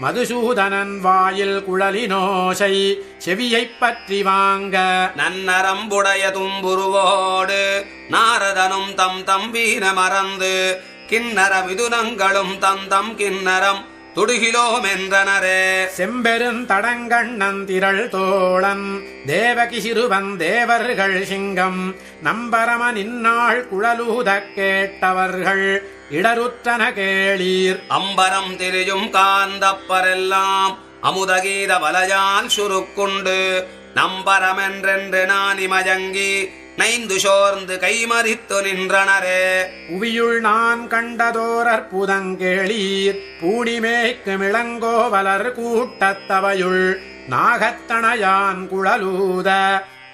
மதுசூதனன் வாயில் குழலினோசை செவியைப் பற்றி வாங்க நன்னரம்புடைய தும்புருவோடு நாரதனும் தம் தம்பீன மறந்து கிண்ணர மிதுனங்களும் தந்தம் கிண்ணரம் துடுகிலோம் என்றனரே. செம்பெருந்தடங்கண்ணன் திரள் தோழன் தேவகி சிறுவன் தேவர்கள் சிங்கம் நம்பரமன் இந்நாள் குழலூதக் கேட்டவர்கள் இடருற்றன கேளீர். அம்பரம் திரியும் காந்தப்பரெல்லாம் அமுதகீத வலையால் சுருக்குண்டு நம்பரமென்றென்று நானி மயங்கி நைந்து சோர்ந்து கைமறித்து நின்றனரே. புவியுள் நான் கண்டதோர் அற்புதங்கேளீர் பூணிமேய்க்கு மிளங்கோவலர் கூட்டத்தவையுள் நாகத்தனையான் குழலூத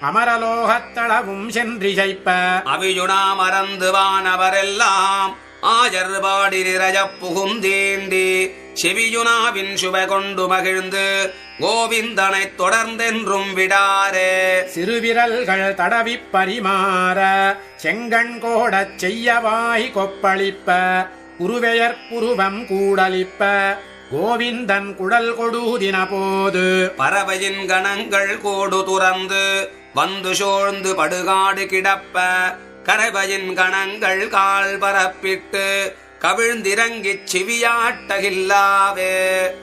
அமரலோகத்தளவும் சென்றிசைப்ப அவியுணா மறந்து வானவரெல்லாம் ஆயர்பாடி நிறைய புகுந்தீண்டி செவியுனாவின் சுப கொண்டு மகிழ்ந்து கோவிந்தனை தொடர்ந்தென்றும் விடாரே. சிறுவிரல்கள் தடவி பரிமாற செங்கண் கோடச் செய்யவாய் கொப்பளிப்ப குருவையற் புருவம் கூடலிப்ப கோவிந்தன் குடல் கொடுதின போது பறவையின் கணங்கள் கோடு துறந்து வந்து சோழ்ந்து படுகாடு கிடப்ப கரவையின் கணங்கள் கால் பரப்பிட்டு கவிழ்ந்திறங்கிச் சிவியாட்டகில்லாவே.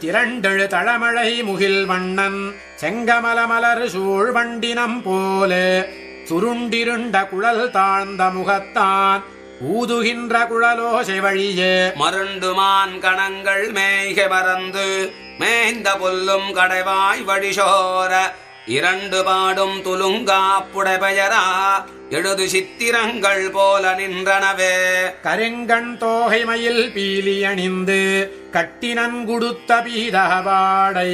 திரண்டெழு தளமழை முகில் வண்ணன் செங்கமல மலர் சூழ் வண்டினம் போல சுருண்டிருண்ட குழல் தாழ்ந்த முகத்தான் ஊதுகின்ற குழலோசை வழியே மருண்டுமான் கணங்கள் மேய்க மறந்து மேய்ந்த புல்லும் கடைவாய் வழிசோர இரண்டு பாடும் துலுங்கா புடைபெயரா எழுது சித்திரங்கள் போல நின்றனவே. கருங்கண் தோகை மயில் பீலி அணிந்து கட்டினன் குடுத்த பீதவாடை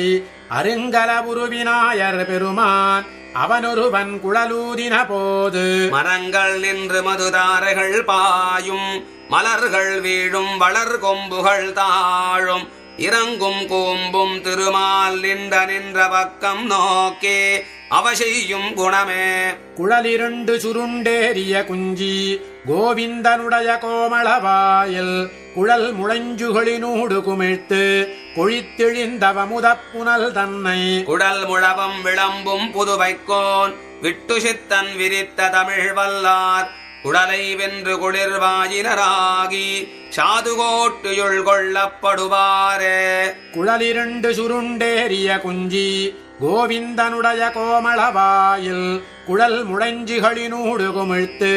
அருங்கலபுரு விநாயர் பெருமான் அவனொருவன் குழலூதின போது மரங்கள் நின்று மதுதாரைகள் பாயும் மலர்கள் வீழும் வளர் கொம்புகள் தாழும் இறங்கும் கூம்பும் திருமால் நின்ற பக்கம் நோக்கே அவசெய்யும் குணமே. குழலிருண்டு சுருண்டேறிய குஞ்சி கோவிந்தனுடைய கோமளவாயில் குழல் முளைஞ்சுகளினூடு குமிழ்த்து கொழித்தெழிந்தவ முதப்புனல் தன்னை குடல் முழவம் விளம்பும் புதுவைக்கோன் விட்டு சித்தன் விரித்த தமிழ் வல்லார் குடலை வென்று குளிர்வாயினராகி சாதுகோட்டுயுள் கொள்ளப்படுவாரே. குழலிரண்டு சுருண்டேறிய குஞ்சி கோவிந்தனுடைய கோமளவாயில் குழல் முளைஞ்சிகளினூடு குமிழ்த்து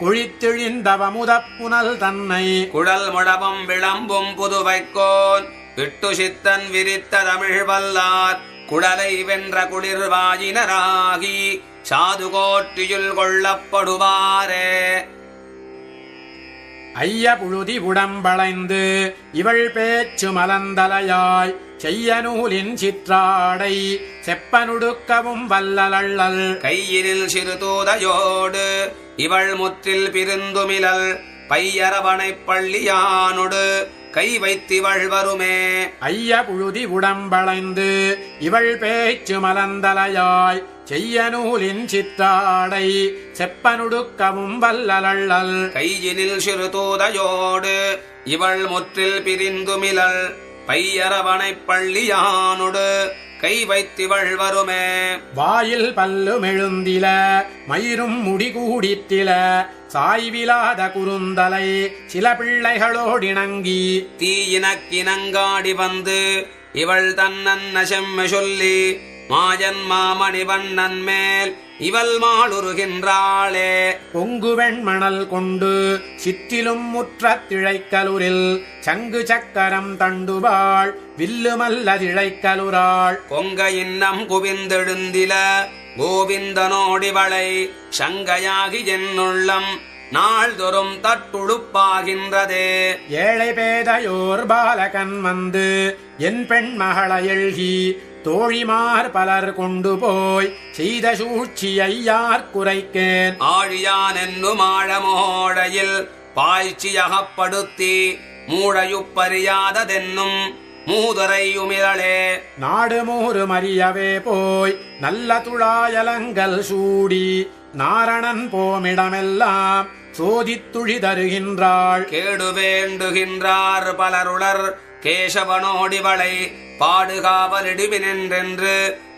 கொழித்தெழிந்தவ முதப்புனல் தன்னை குடல் முழவம் விளம்பும் புதுவைக்கோன் விட்டு சித்தன் விரித்த தமிழ் வல்லார் குடலை வென்ற குளிர்வாயினராகி சாதுகோட்டியுள் கொள்ளப்படுவாரே. ஐய புழுதி உடம்பளைந்து இவள் பேச்சு மலந்தலையாய் செய்ய நூலின் சிற்றாடை செப்பனுடுக்கவும் வல்லலள்ளல் கையினில் சிறு தூதையோடு இவள் முற்றில் பிரிந்துமிழல் பையரவனைப் பள்ளியானொடு கை வைத்திவள் வருமே. ஐய புழுதி உடம்பளைந்து இவள் பேச்சு மலந்தலையாய் செய்ய நூலின் சிற்றாடை செப்பனுடுக்கவும் வல்லலள்ளல் கையினில் சிறு தூதையோடு இவள் முற்றில் பிரிந்துமிழல் பையரவனைப் பள்ளியானொடு கை வைத்திவள் வருமே. வாயில் பல்லுமெழுந்தில மயிரும் முடிகூடித்தில சாய்விலாத குறுந்தலை சில பிள்ளைகளோடிணங்கி தீயினக்கினங்காடி வந்து இவள் தன்னன்ன செம்ம சொல்லி மாயன் மாமணி வண்ணன் மேல் இவள் மாளுருகின்றாளே. பொங்குவெண் மணல் கொண்டு சிற்றிலும் முற்ற திழைக்கலுரில் சங்கு சக்கரம் தண்டுவாள் வில்லுமல்ல திழைக்கலுராள் கொங்க இன்னம் குவிந்தெழுந்தில கோவிந்தனோடிவளை சங்கையாகி என்னுள்ளம் நாள்தொறும் தட்டுழுப்பாகின்றதே. ஏழை பேதையோர் பாலகன் வந்து என் பெண் மகளை எழுகி தோழிமார் பலர் கொண்டு போய் செய்த சூழ்ச்சியை யார் குறைக்கேன். ஆழியான் என்னும் ஆழமோடையில் பாய்ச்சியகப்படுத்தி மூடையுப்பறியாததென்னும் மூதுரையுமிரளே. நாடு மூறு மறியவே போய் நல்ல துழாயலங்கள் சூடி நாரணன் போமிடமெல்லாம் சோதித்துழி தருகின்றாள். கேடு வேண்டுகின்றார் பலருளர் கேசவனோடிவளை பாடுகாவலிடுவினென்று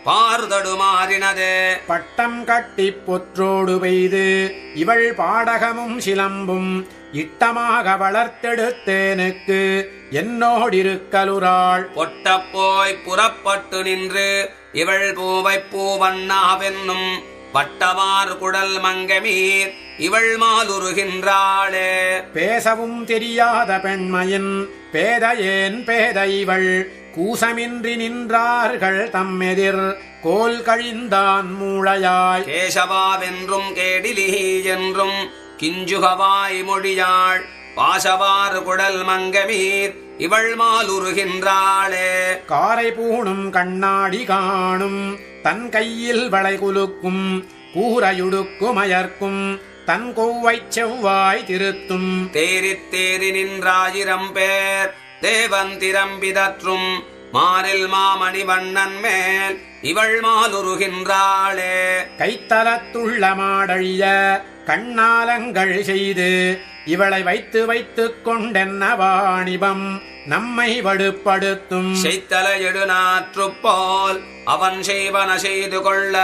பார்தடுமாறினதே. பட்டம் கட்டிப் பொற்றோடு பெய்து இவள் பாடகமும் சிலம்பும் இட்டமாக வளர்த்தெடுத்தேனுக்கு என்னோடிருக்கலுறாள். பொட்டப்போய் புறப்பட்டு நின்று இவள் பூவைப் பூவண்ணாவென்னும் பட்டவார் குடல் மங்கமீர் இவள் மாலுருகின்றாளே. பேசவும் தெரியாத பெண்மையின் பேதையேன் பேதைவள் கூசமின்றி நின்றார்கள் தம்மெதிர் கோல் கழிந்தான் மூளையாய். கேசவாவென்றும் கேடிலி என்றும் கிஞ்சுகவாய் மொழியாள் பாசவார் குடல் மங்கமீர் இவள் மாலுருகின்றாளே. காரை பூணும் கண்ணாடி காணும் தன் கையில் வளை குலுக்கும் கூரையுடுக்குமயர்க்கும் தன் கொவ்வைச் செவ்வாய் திருத்தும். தேரித் தேறி நின்றாயிரம் பேர் தேவன் திரம்பிதற்றும் மாரில் மாமணி வண்ணன் மேல் இவள் மாலுருகின்றாளே. கைத்தலத்துள்ள மாடழிய கண்ணாலங்கள் செய்து இவளை வைத்து வைத்துக் கொண்டென்ன வாணிபம் நம்மை வடுப்படுத்தும். செய்தல எடுநாற்றுப்போல் அவன் செய்வன செய்து கொள்ள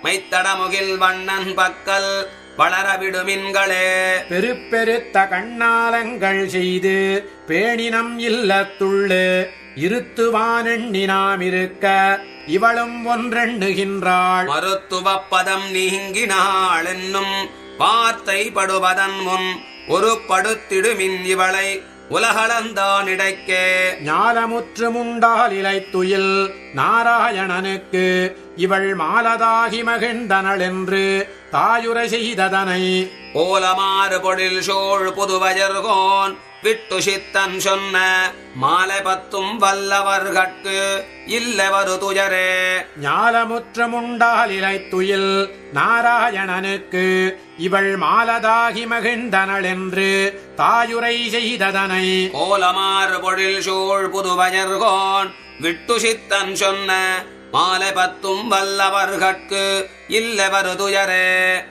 மைத்தடமுகில் வண்ணன் பக்கல் வளரவிடுமின்களே. பெருப்பெருத்த கண்ணாலங்கள் செய்து பேணினம் இல்லத்துள்ளு இருத்துவானெண்ணினாம் இருக்க இவளும் ஒன்றெண்ணுகின்றாள். மருத்துவப்பதம் நீங்கினாள் என்னும் வார்த்தை படுவதன் முன் ஒரு படுத்திடுமின் இவளை உலகளந்தானிடைக்கே. ஞாலமுற்று முண்டால் இலைத்துயில் நாராயணனுக்கு இவள் மாலதாகி மகிழ்ந்தனள் என்று தாயுரை செய்ததனை ஓலமாறு பொழில் சோழ் புதுவஜர்கோன் விட்டு சித்தன் சொன்ன மாலை பத்தும் வல்லவர்கட்கு இல்லவரு துயரே. ஞாலமுற்று முண்டால் இலைத்துயில் நாராயணனுக்கு இவள் மாலதாகி மகிழ்ந்தனள் என்று தாயுரை செய்ததனை ஓலமாறு பொழில் சோழ் புதுவஜர்கோன் விட்டு சித்தன் சொன்ன மாலை பத்தும் வல்லவர்கட்கு இல்லவரு துயரே.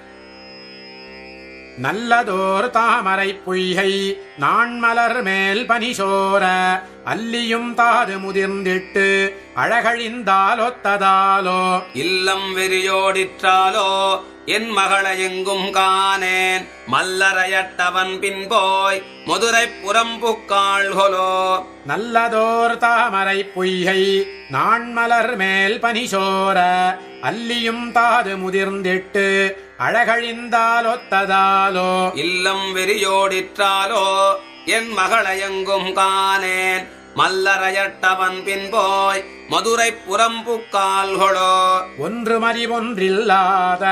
நல்லதோர் தாமரை பொய்கை நாண்மலர் மேல் பனிசோர அல்லியும் தாது முதிர்ந்திட்டு அழகழிந்தாலொத்ததாலோ. இல்லம் வெறியோடிற்றாலோ என் மகளை எங்கும் காணேன் மல்லரையட்டவன் பின்போய் மதுரைப் புறம்புக்காள்கொலோ. நல்லதோர் தாமரை பொய்கை நாண்மலர் மேல் பனிசோர அல்லியும் தாது முதிர்ந்திட்டு அழகழிந்தாலொத்ததாலோ. இல்லம் வெறியோடிற்றாலோ என் மகளையெங்கும் காணேன் மல்லரையட்டவன் பின்போய் மதுரைப் புறம்புக்காள்கொலோ. ஒன்று மறிவொன்றில்லாத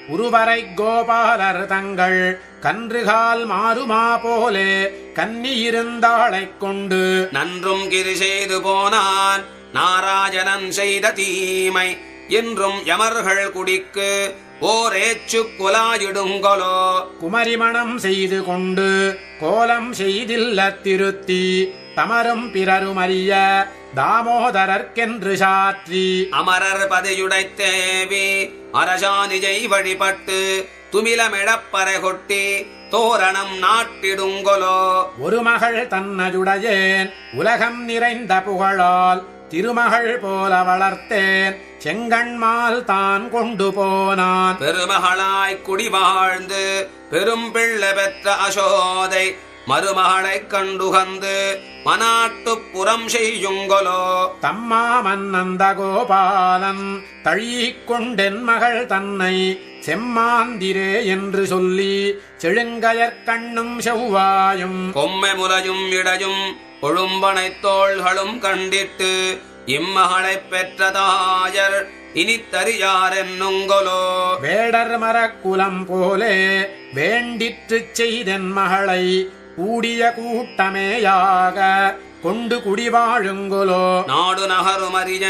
உருவரை கோபாலர் தங்கள் கன்றுகால் மாறுமா போலே கன்னியிருந்தாளைக் கொண்டு நன்றும் கிரி செய்து போனான் நாராயணன் செய்த தீமை என்றும் யமர்கள் குடிக்கு ஓரேச்சு குலாயிடுங்கொலோ. குமரிமணம் செய்து கொண்டு கோலம் செய்தில்ல திருத்தி தமரும் பிறரும் அறிய தாமோதரர்க்கென்று சாற்றி அமரர் பதியுடைத்தேவி அரசானிஜை வழிபட்டு துமிலமிழப்பறை கொட்டி தோரணம் நாட்டிடுங்கொலோ. ஒரு மகள் தன்னதுடையேன் உலகம் நிறைந்த புகழால் திருமகள் போல வளர்த்தேன் செங்கண்மால் தான் கொண்டு போனான். பெருமகளாய் குடி வாழ்ந்து பெரும் பிள்ளை பெற்ற அசோதை மருமகளைக் கண்டுகந்து மனாட்டுப் புறம் செய்யுங்கொலோ. தம்மாமன் நந்த கோபாலன் தழீக் கொண்டென் மகள் தன்னை செம்மாந்திரே என்று சொல்லி செழுங்கயற்கண்ணும் செவ்வாயும் கொம்மை முலையும் இடையும் கொழும்பனைத் தோள்களும் கண்டிட்டு இம்மகளைப் பெற்ற தாயர் இனித்தறியார் என்னுங்கொலோ. வேடர் மரக்குலம் போலே வேண்டிற்றுச் செய்தென் மகளை கூடிய கூட்டமேயாக கொண்டு குடிவாழுங்கொலோ. நாடு நகருமறிய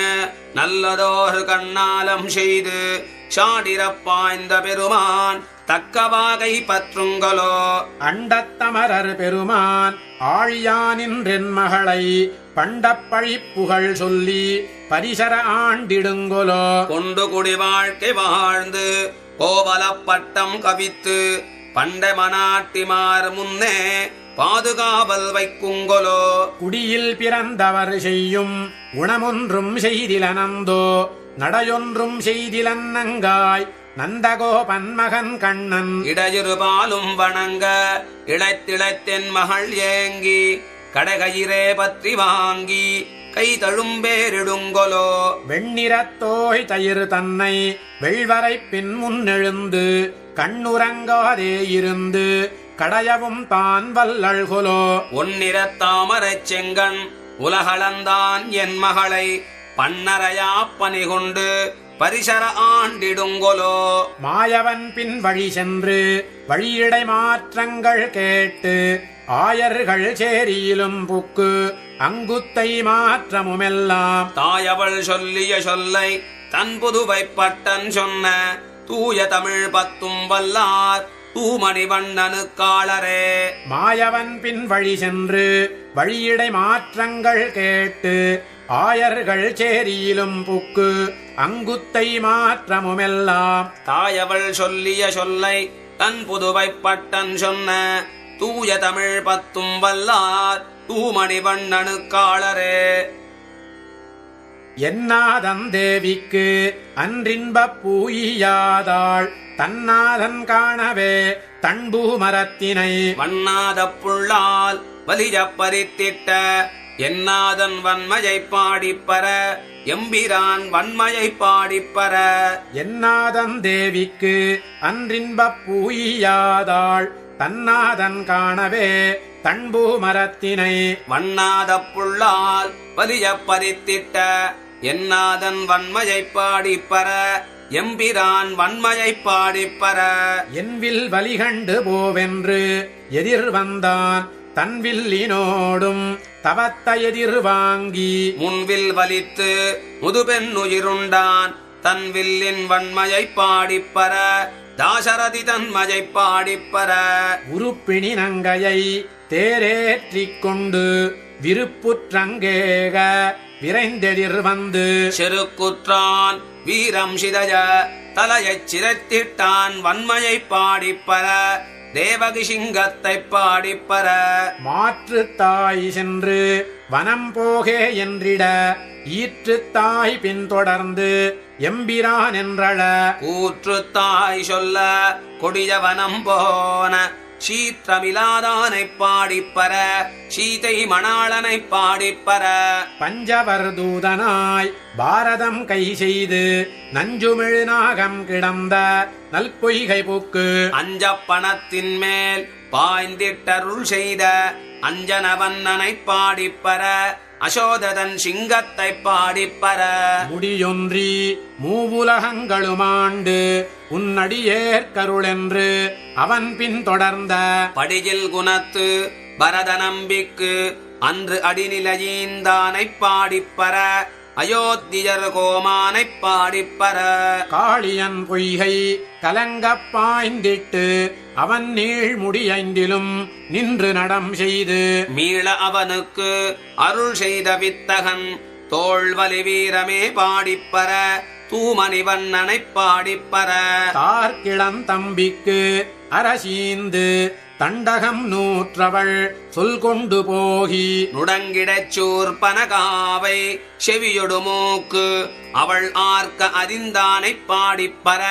நல்லதோர் கண்ணாலம் செய்து சாடிரப்பாய்ந்த பெருமான் தக்கவாகை பற்றுங்கொலோ. அண்டத்தமரர் பெருமான் ஆழியானின்றென் மகளை பண்டப்பழிப்புகள் சொல்லி பரிசர ஆண்டிடுங்கொலோ. கொண்டு குடி வாழ்க்கை வாழ்ந்து கோவலப்பட்டம் கவித்து பண்டை மனாட்டிமார் முன்னே பாதுகாவல் வைக்குங்கொலோ. குடியில் பிறந்தவர் செய்யும் குணமொன்றும் செய்திலனந்தோ நடையொன்றும் செய்திலன்னங்காய் நந்தகோபன் மகன் கண்ணன் இடையிருபாலும் வணங்க இழைத்திழைத்தென் மகள் ஏங்கி கடகயிரே பற்றி வாங்கி கை தழும்பேரிடுங்கொலோ வெண்ணிறத்தோய் தயிர் தன்னை வெள்வரை பின் முன்னெழுந்து கண்ணுறங்காதே இருந்து கடையவும் தான் வல்லள்கொலோ ஒன்னிறத்தாமரைச் செங்கண் உலகளந்தான் என் மகளை பன்னரையா பணி கொண்டு பரிசர ஆண்டிடுங்கொலோ மாயவன் பின் வழி சென்று வழியிடை மாற்றங்கள் கேட்டு ஆயர்கள் சேரியிலும் புக்கு அங்குத்தை மாற்றமுமெல்லாம் தாயவள் சொல்லிய சொல்லை தன் புதுவை பட்டன் சொன்ன தூய தமிழ் பத்தும் வல்லார் தூமணி வண்ணனுக்காளரே மாயவன் பின் வழி சென்று வழியிடை மாற்றங்கள் கேட்டு ஆயர்கள் சேரியிலும் புக்கு அங்குத்தை மாற்றமுமெல்லாம் தாயவள் சொல்லிய சொல்லை தன் புதுவை பட்டன் சொன்ன தூய தமிழ் பத்தும் வல்லார் தூமணி வண்ணனுக்காளரே என்னாதன் தேவிக்கு அன்றின்பப் பூயாதாள் தன்னாதன் காணவே தன்பூமரத்தினை வண்ணாத புள்ளால் வலிய பறித்திட்ட என்னாதன் வன்மையை பாடிப்பற எம்பிரான் வன்மையை பாடிப்பற என்னாதன் தேவிக்கு அன்றின்பப் பூயாதாள் தன்னாதன் காணவே தன்பூமரத்தினை வண்ணாத புள்ளால் வலிய பறித்திட்ட என்னாதன் வன்மையை பாடிப்பற எம்பிரான் வன்மையை பாடிப்பற என்வில் வலிகண்டு போவென்று எதிர் வந்தான் தன்வில்லினோடும் தவத்த எதிர் வாங்கி முன்வில் வலித்து முதுபெண் உயிருண்டான் தன் வில்லின் வன்மையை பாடிப்பற தாசரதி தன்மையை பாடிப்பற உருப்பிணி நங்கையை தேரேற்றிக் கொண்டு விருப்புற்றங்கேக விரைந்தெதிர் வந்து செருக்குற்றான் வீரம் சிதய தலையைச் சிரைத்திட்டான் வன்மையை பாடிப்பற தேவகி சிங்கத்தை பாடிப்பற மாற்று தாய் சென்று வனம் போகே என்றிட ஈற்று தாய் பின்தொடர்ந்து எம்பிரான் என்றள கூற்று தாய் சொல்ல கொடிய வனம் போன சீற்றமிலாதானை பாடிப்பற சீதை மணாளனை பாடிப்பற பஞ்சவர் தூதனாய் பாரதம் கை செய்து நஞ்சுமிழ் நாகம் கிடந்த நல்பொய்கை போக்கு அஞ்ச பணத்தின் மேல் பாய்ந்திட்டருள் செய்த அஞ்சனவண்ணனை பாடிப்பற அசோததன் சிங்கத்தை பாடிப்பற முடியொன்றி மூவுலகங்களுமாண்டு உன்னடியேற்கருளென்று அவன் பின் தொடர்ந்த படியில் குணத்து பரத நம்பிக்கு அன்று அடிநிலையீந்தானை பாடிப்பற அயோத்தியர் கோமானை பாடிப்பற காளியன் பொய்கை கலங்கப் பாய்ந்திட்டு அவன் நீள் முடியைந்திலும் நின்று நடம் செய்து மீள அவனுக்கு அருள் செய்த வித்தகன் தோள்வலி வீரமே பாடிப்பற தூமணி வண்ணனை பாடிப்பற தார்கிளம் தம்பிக்கு அரசீந்து தண்டகம் நூற்றவள் சொல் கொண்டு போகி நுடங்கிடச் சூர்பனகாவை செவியொடு மூக்கு அவள் ஆர்க்க அறிந்தானை பாடிப்பற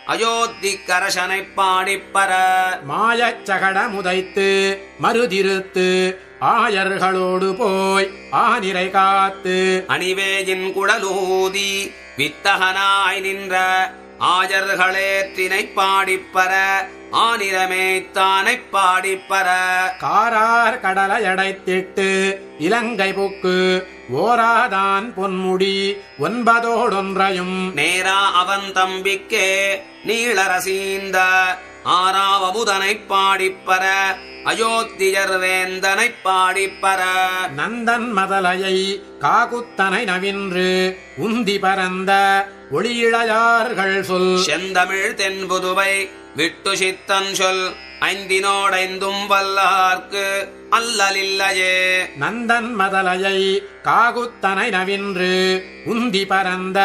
அயோத்தி கரசனை பாடிப்பற மாயச்சகட முதைத்து மறுதிருத்து ஆயர்களோடு போய் ஆனிரை காத்து அணிவேயின் குடலூதி வித்தகனாய் நின்ற ஆயர்களேற்றினை பாடிப்பற ஆனிரமேத்தானை பாடிப்பற காரார் கடலை அடைத்திட்டு இலங்கை புக்கு ஓராதான் பொன்முடி ஒன்பதோடொன்றையும் நேரா அவன் தம்பிக்கே நீளரசீந்த ஆறாவமுதனை பாடிப்பற அயோத்தியர் வேந்தனை பாடிப்பற நந்தன் மதலையை காகுத்தனை நவின்று உந்தி பரந்த ஒளியிழையார்கள் சொல் செந்தமிழ் தென்புதுவை விட்டு சித்தன் சொல் ஐந்தினோடைந்தும் வல்லார்க்கு அல்லலில்லையே நந்தன் மதலையை காகுத்தனை நவின்று உந்தி பரந்த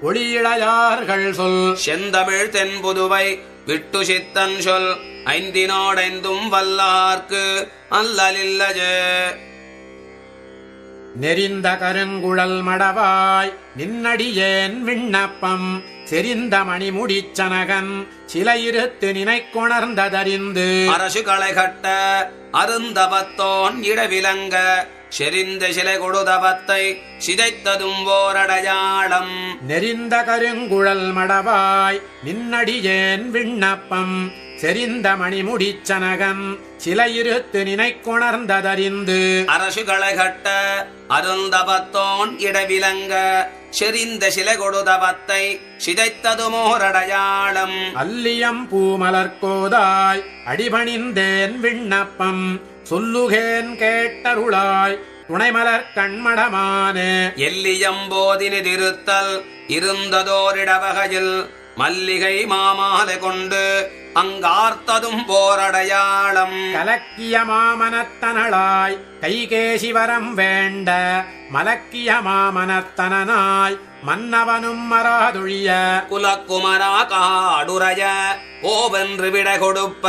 ஒளியிழையார்கள் சொல் செந்தமிழ் தென்புதுவை விட்டு சித்தன் சொல் ஐந்தினோடைந்தும் வல்லார்க்கு அல்லலில்லையே நெறிந்த கருங்குழல் மடவாய் நின்னடியேன் விண்ணப்பம் செறிந்த மணிமுடிச்சனகன் சிலையிருத்து நினைக்கொணர்ந்ததறிந்து அரசு களை கட்ட அருந்தவத்தோன் இடவிலங்க செறிந்த சிலை கொடுதவத்தை சிதைத்ததும் ஓரடையாளம். நெறிந்த கருங்குழல் மடவாய் நின்னடியேன் விண்ணப்பம் செறிந்த மணிமுடிச்சனகன் சிலையிருத்து நினைக்கொணர்ந்ததறிந்து அரசு களை கட்ட அருந்தவத்தோன் இடவிலங்க செறிந்த சிலை கொடுதவத்தை சிதைத்ததுமோரடையாளம். அல்லியம் பூமலர்கோதாய் அடிபணிந்தேன் விண்ணப்பம் சொல்லுகேன் கேட்டருளாய் துணைமலர் கண்மடமானே. எல்லியம்போதினி திருத்தல் இருந்ததோரிடவகையில் மல்லிகை மாமாலை கொண்டு அங்கார்த்ததும் போரடையாளம். கலக்கிய மாமனத்தனளாய் கைகேசிவரம் வேண்ட மலக்கிய மாமனத்தனாய் மன்னவனும் மராதொழிய குலக்குமரா காடுரைய ஓவென்று விட கொடுப்ப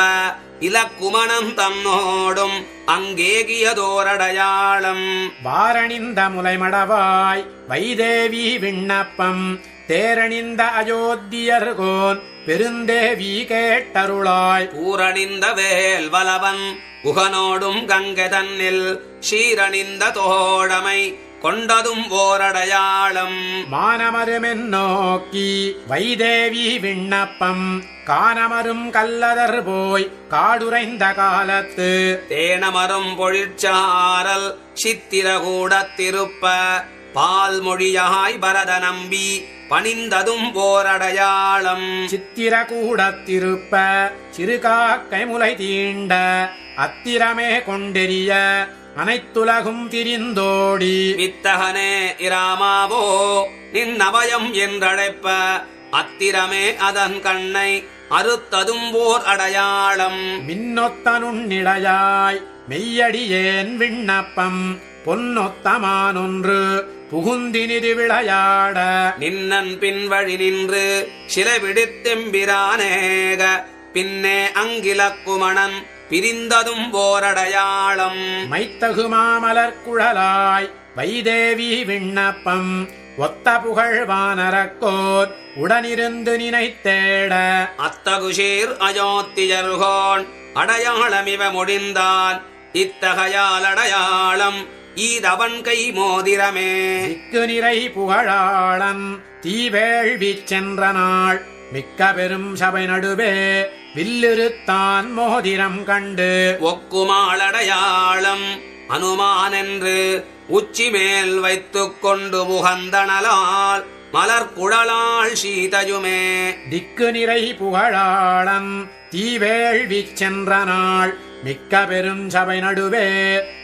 இலக்குமணம் தன்னோடும் அங்கேகியதோரடையாளம். வாரணிந்த முலைமடவாய் வைதேவி விண்ணப்பம் தேரணிந்த அயோத்தியர்கோன் பெருந்தேவி கேட்டருளாய் பூரணிந்த வேல் வலவன் குகனோடும் கங்கை தன்னில் சீரணிந்த தோழமை கொண்டதும் ஓரடையாளம். மானமருமென் நோக்கி வைதேவி விண்ணப்பம் கானமரும் கல்லதர் போய் காடுரைந்த காலத்து தேனமரும் பொழிற்சாரல் சித்திரகூடத்திருப்ப பால் மொழியாய் பரத நம்பி பணிந்ததும் போரடையாளம். சித்திரகூடத்திருப்ப சிறுகாக்கை முலை தீண்ட அத்திரமே கொண்டெறிய அனைத்துலகும் திரிந்தோடி வித்தகனே இராமாவோ நின்னவயம் என்றழைப்ப அத்திரமே அதன் கண்ணை அறுத்ததும் ஓர் அடையாளம். மின்னொத்தனுன்னிடையாய் மெய்யடியேன் விண்ணப்பம் பொன்னொத்தமானொன்று புகுந்தினிது விளையாட நின்னன் பின்வழி நின்று சிலை விடுத்தெம்பிரானேக பின்னே அங்கிலக்குமணன் பிரிந்ததும் ஓரடையாளம். மைத்தகு மாமலர் குழலாய் வைதேவி விண்ணப்பம் ஒத்த புகழ் வானரக்கோர் உடனிருந்து நினைத்தேட அத்தகுஷீர் அயோத்தியர்கோன் அடையாளமிவ முடிந்தான் இத்தகையால் அடையாளம் ஈதவன் கை மோதிரமே. திக்கு நிறை புகழாளன் தீவேள்வி சென்ற நாள் மிக்க பெரும் சபை நடுவே வில்லிருத்தான் மோதிரம் கண்டு ஒக்குமாளடையாளம் அனுமானென்று உச்சி மேல் வைத்துக் கொண்டு புகந்தனலால் மலர்குழலாள் சீதையுமே. திக்கு நிறை புகழாளன் தீவேள்வி சென்ற நாள் மிக்க பெரும் சபை நடுவே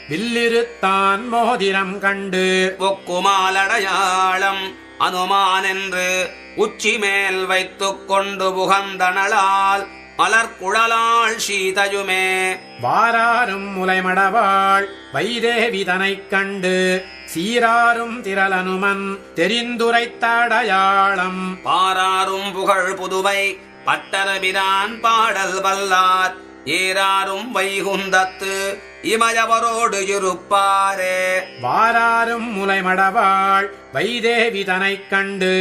வில்லிருத்தான் மோதிரம் கண்டு ஒக்குமாலடையாளம் அனுமானென்று உச்சி மேல் வைத்துக் கொண்டு புகந்தனலால் மலர்குழலாள் சீதையுமே. வாராரும் முலைமடவாள் வைதேவி தனைக் கண்டு சீராரும் திரளனுமன் தெரிந்துரைத்தடையாளம். பாராரும் புகழ் புதுவை பட்டரபிரான் பாடல் வல்லார் ஏராரும் வைகுந்தத்து இமயவரோடு இருப்பாரே. வாராரும் முலைமடவாள் வைதேவி தனைக் கண்டு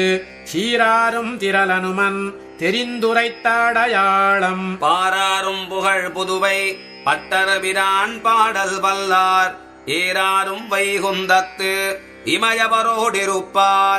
சீராரும் திரளனுமன் தெரிந்துரைத்தடையாளம். பாராரும் புகழ் புதுவை பட்டரபிரான் பாடல் வல்லார் ஏராரும் வைகுந்தத்து இமயவரோடிருப்பார்.